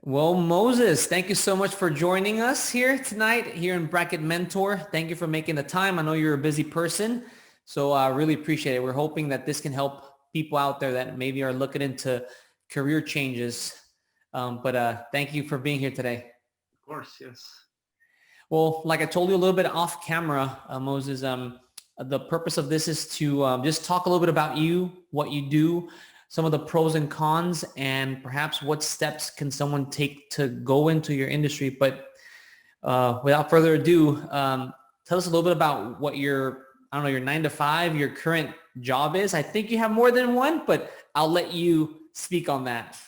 Well, Moses, thank you so much for joining us here tonight here in Bracket Mentor. Thank you for making the time. I know you're a busy person, so I really appreciate it. We're hoping that this can help people out there that maybe are looking into career changes. But thank you for being here today. Of course, yes. Well, like I told you a little bit off camera, Moses, the purpose of this is to just talk a little bit about you, what you do, some of the pros and cons, and perhaps what steps can someone take to go into your industry. But without further ado, tell us a little bit about what your 9 to 5, your current job is. I think you have more than one, but I'll let you speak on that.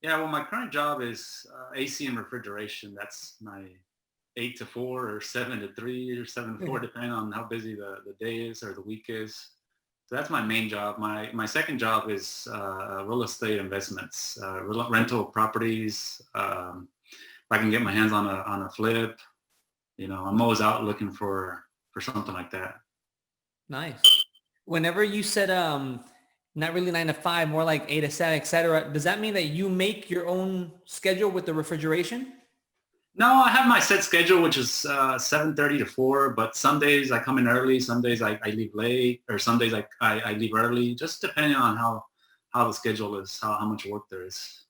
Yeah, well, my current job is AC and refrigeration. That's my 8 to 4 or 7 to 3 or 7 to 4, depending on how busy the day is or the week is. So that's my main job. My second job is real estate investments, rental properties. If I can get my hands on a flip, I'm always out looking for something like that. Nice. Whenever you said not really 9 to 5, more like 8 to 7, etc., does that mean that you make your own schedule with the refrigeration? No, I have my set schedule, which is 7:30 to 4. But some days I come in early, some days I leave late, or some days I leave early, just depending on how the schedule is, how much work there is.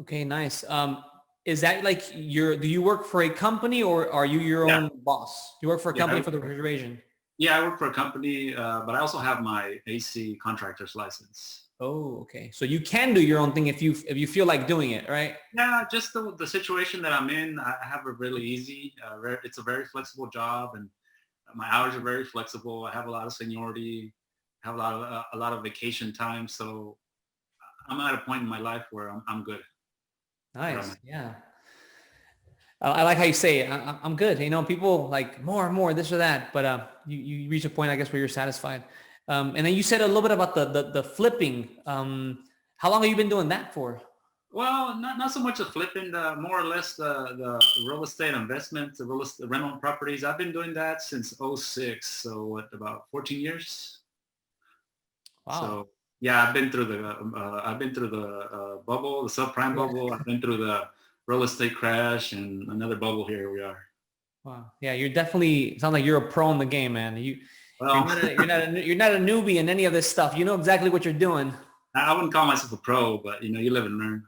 Okay, nice. Is that like do you work for a company or are you your Yeah, own boss? You work for a yeah, company for the refrigeration? yeah. I work for a company, but I also have my AC contractor's license. Oh, okay. So you can do your own thing if you feel like doing it, right? Yeah, just the situation that I'm in, I have it really easy. It's a very flexible job, and my hours are very flexible. I have a lot of seniority, I have a lot of vacation time, so I'm at a point in my life where I'm good. Where I'm Nice. at. Yeah. I like how you say it. I'm good. People like more, this or that, but you reach a point, I guess, where you're satisfied. And then you said a little bit about the flipping. How long have you been doing that for? Well, not so much the flipping, more or less the real estate investment, the real estate rental properties. I've been doing that since '06, so what, about 14 years. Wow. So yeah, I've been through the bubble, the subprime Yeah. bubble. I've been through the real estate crash and another bubble. Here we are. Wow. Yeah, you're definitely sound like you're a pro in the game, man. You're Well, not you're not a newbie in any of this stuff. You know exactly what you're doing. I wouldn't call myself a pro, but you live and learn.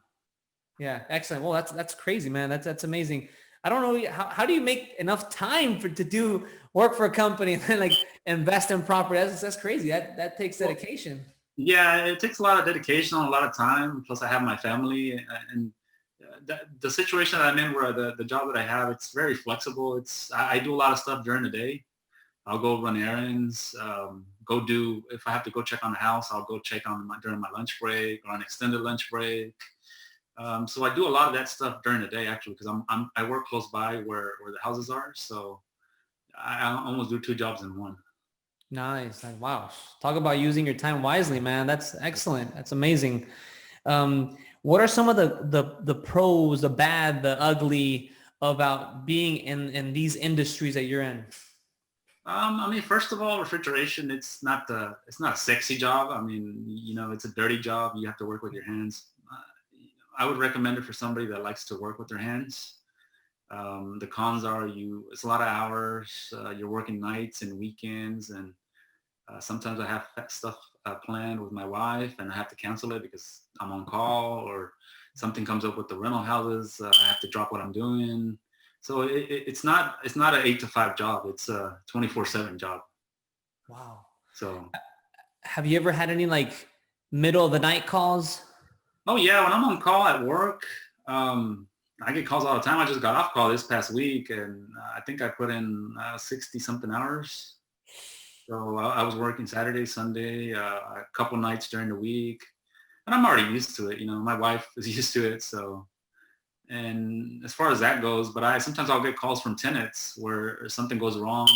Yeah, excellent. Well, that's crazy, man. That's amazing. I don't know how do you make enough time to do work for a company and then like invest in property? That's crazy. That takes Well, dedication. yeah, it takes a lot of dedication and a lot of time. Plus, I have my family, and the situation that I'm in, where the job that I have, it's very flexible. I do a lot of stuff during the day. I'll go run errands, if I have to go check on the house, I'll go check on during my lunch break or an extended lunch break. So I do a lot of that stuff during the day, actually, because I work close by where the houses are. So I almost do two jobs in one. Nice. Like, wow. Talk about using your time wisely, man. That's excellent. That's amazing. What are some of the pros, the bad, the ugly about being in these industries that you're in? I mean, first of all, refrigeration, it's not a sexy job. I mean, it's a dirty job. You have to work with your hands. I would recommend it for somebody that likes to work with their hands. The cons are it's a lot of hours. You're working nights and weekends, and sometimes I have stuff planned with my wife, and I have to cancel it because I'm on call, or something comes up with the rental houses. I have to drop what I'm doing. So it's not an 8 to 5 job. It's a 24/7 job. Wow. So, Have you ever had any like middle of the night calls? oh yeah, when I'm on call at work, I get calls all the time. I just got off call this past week, and I think I put in 60 something hours. So I was working Saturday, Sunday, a couple nights during the week, and I'm already used to it. My wife is used to it. So, and as far as that goes, but sometimes I'll get calls from tenants where something goes wrong,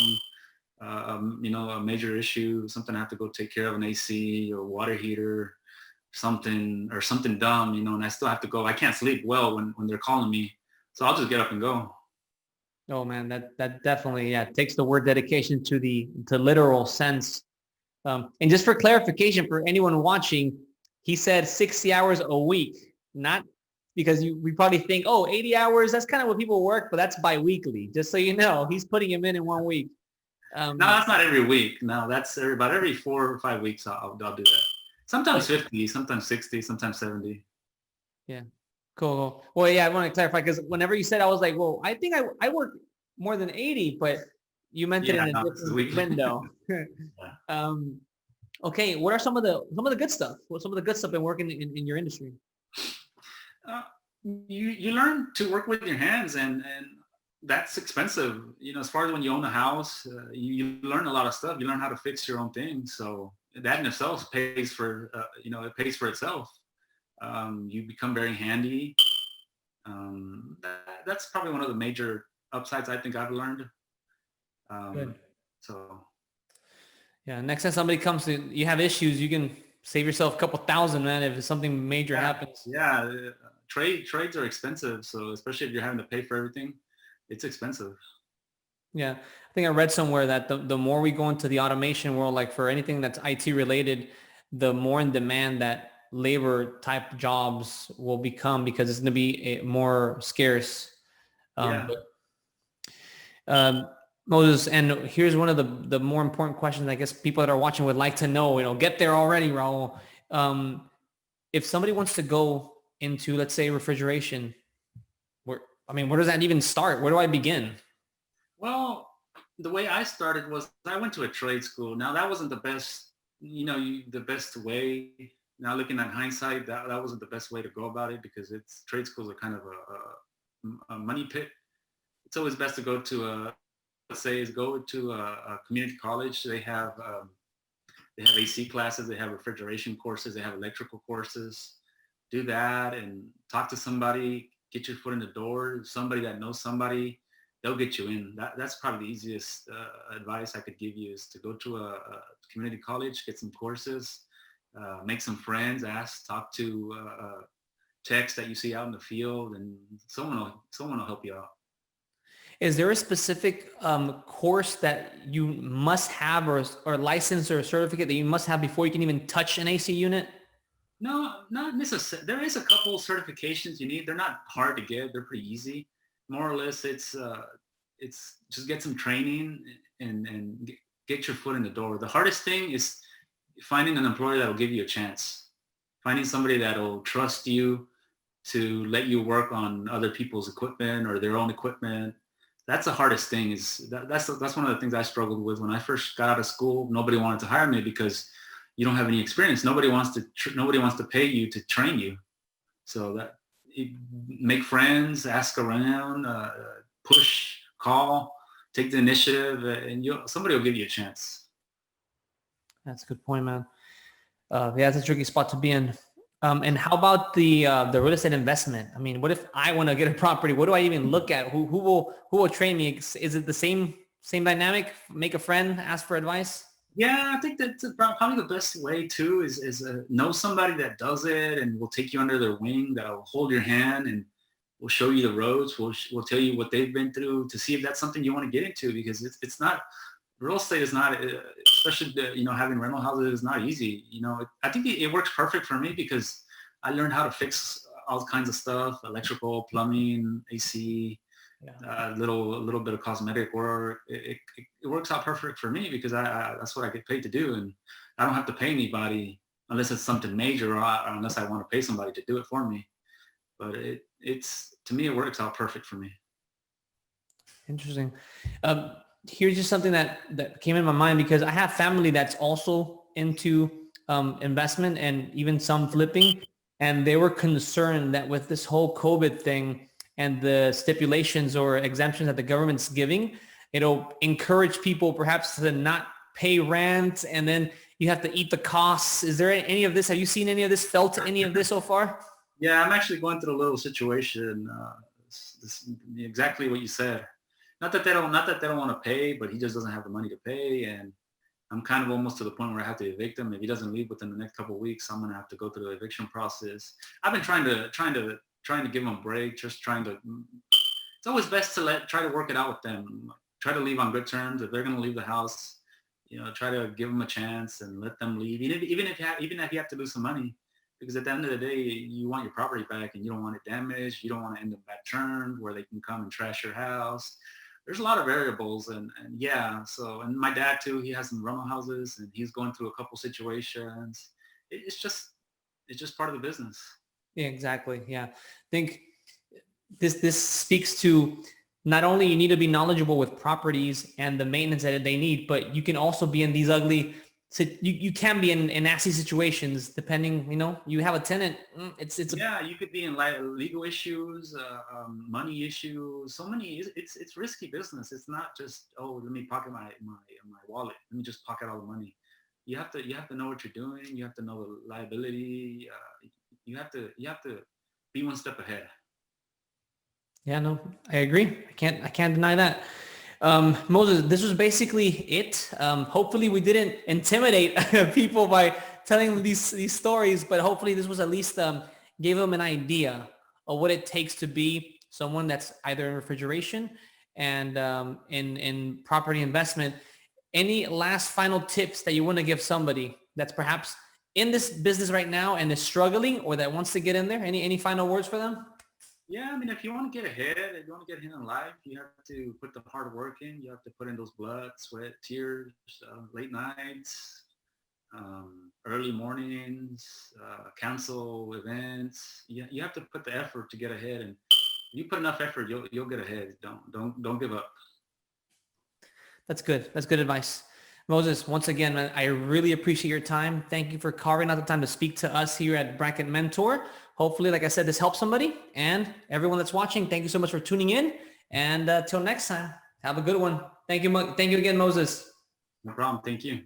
a major issue, something I have to go take care of, an AC or water heater, something dumb, and I still have to go. I can't sleep well when they're calling me, so I'll just get up and go. Oh man, that definitely, yeah, takes the word dedication to the literal sense. And just for clarification for anyone watching, he said 60 hours a week, not because we probably think, oh, 80 hours, that's kind of what people work, but that's biweekly. Just so you know, he's putting him in 1 week. No, that's not every week. No, that's about every 4 or 5 weeks I'll do that. Sometimes 50, sometimes 60, sometimes 70. Yeah. Cool. Well, yeah, I want to clarify because whenever you said, I was like, well, I think I work more than 80, but you meant it Yeah, in a no, this is different weekly. window. Yeah. Okay. What are some of the good stuff? What's some of the good stuff in working in your industry? Uh, you learn to work with your hands, and that's expensive. As far as when you own a house, you learn a lot of stuff. You learn how to fix your own things. So that in itself pays for it pays for itself. You become very handy. That's probably one of the major upsides I think I've learned. Good. So Yeah. Next time somebody comes to, you have issues, you can save yourself a couple thousand, man, if something major yeah, happens. yeah. Trades are expensive. So especially if you're having to pay for everything, it's expensive. Yeah. I think I read somewhere that the more we go into the automation world, like for anything that's IT related, the more in demand that labor type jobs will become because it's going to be more scarce. Yeah. But Moses, and here's one of the more important questions I guess people that are watching would like to know, get there already, Raul. If somebody wants to go into, let's say, refrigeration, where does that even start? Where do I begin? Well, the way I started was I went to a trade school. Now that wasn't the best, the best way. Now looking at hindsight, that wasn't the best way to go about it because trade schools are kind of a money pit. It's always best to go to a community college. They have AC classes, they have refrigeration courses, they have electrical courses. Do that and talk to somebody, get your foot in the door. Somebody that knows somebody, they'll get you in. That's probably the easiest advice I could give you is to go to a community college, get some courses, make some friends, talk to techs that you see out in the field, and someone will help you out. Is there a specific course that you must have or license or certificate that you must have before you can even touch an AC unit? No, not necessarily. There is a couple certifications you need. They're not hard to get. They're pretty easy. More or less, it's just get some training and get your foot in the door. The hardest thing is finding an employer that will give you a chance. Finding somebody that will trust you to let you work on other people's equipment or their own equipment. That's the hardest thing. That's one of the things I struggled with when I first got out of school. Nobody wanted to hire me because you don't have any experience. Nobody wants to pay you to train you. So make friends, ask around, push, call, take the initiative, and somebody will give you a chance. That's a good point, man. Yeah, that's a tricky spot to be in. And how about the real estate investment? What if I want to get a property? What do I even look at? Who will train me? Is it the same dynamic? Make a friend, ask for advice. Yeah, I think that's probably the best way too is know somebody that does it and will take you under their wing, that'll hold your hand and will show you the ropes. Will tell you what they've been through to see if that's something you want to get into, because it's not, real estate is not, especially having rental houses is not easy. I think it works perfect for me because I learned how to fix all kinds of stuff, electrical, plumbing, AC. A little bit of cosmetic work. It works out perfect for me because I that's what I get paid to do, and I don't have to pay anybody unless it's something major or unless I want to pay somebody to do it for me. But it's to me it works out perfect for me. Interesting. Here's just something that came in my mind because I have family that's also into investment and even some flipping, and they were concerned that with this whole COVID thing and the stipulations or exemptions that the government's giving, it'll encourage people perhaps to not pay rent, and then you have to eat the costs. Is there any of this? Have you seen any of this, felt any of this so far? Yeah, I'm actually going through a little situation. Exactly what you said. Not that they don't want to pay, but he just doesn't have the money to pay, and I'm kind of almost to the point where I have to evict him. If he doesn't leave within the next couple of weeks, I'm gonna have to go through the eviction process. I've been trying to give him a break, just trying to. It's always best to try to work it out with them. Try to leave on good terms. If they're gonna leave the house, try to give them a chance and let them leave, even if you have to lose some money, because at the end of the day, you want your property back and you don't want it damaged. You don't want to end up bad terms where they can come and trash your house. There's a lot of variables, and yeah. So, and my dad too, he has some rental houses and he's going through a couple situations. It's just part of the business. Yeah, exactly. Yeah. I think this speaks to not only you need to be knowledgeable with properties and the maintenance that they need, but you can also be in these ugly, you can be in nasty situations depending, you have a tenant. Yeah, you could be in legal issues, money issues, so many. It's risky business. It's not just, oh, let me pocket my wallet. Let me just pocket all the money. You have to know what you're doing. You have to know the liability. You have to be one step ahead. Yeah, no, I agree. I can't deny that. Moses, this was basically it. Hopefully we didn't intimidate people by telling these stories, but hopefully this was at least gave them an idea of what it takes to be someone that's either in refrigeration and in property investment. Any last final tips that you want to give somebody that's perhaps in this business right now and is struggling or that wants to get in there? Any final words for them? Yeah, I mean, if you want to get ahead, if you want to get ahead in life, you have to put the hard work in. You have to put in those blood, sweat, tears, late nights, early mornings, cancel events. You have to put the effort to get ahead, and if you put enough effort, you'll get ahead. Don't give up. That's good. That's good advice. Moses, once again, man, I really appreciate your time. Thank you for carving out the time to speak to us here at Bracket Mentor. Hopefully, like I said, this helps somebody. And everyone that's watching, thank you so much for tuning in. And till next time, have a good one. Thank you. Thank you again, Moses. No problem. Thank you.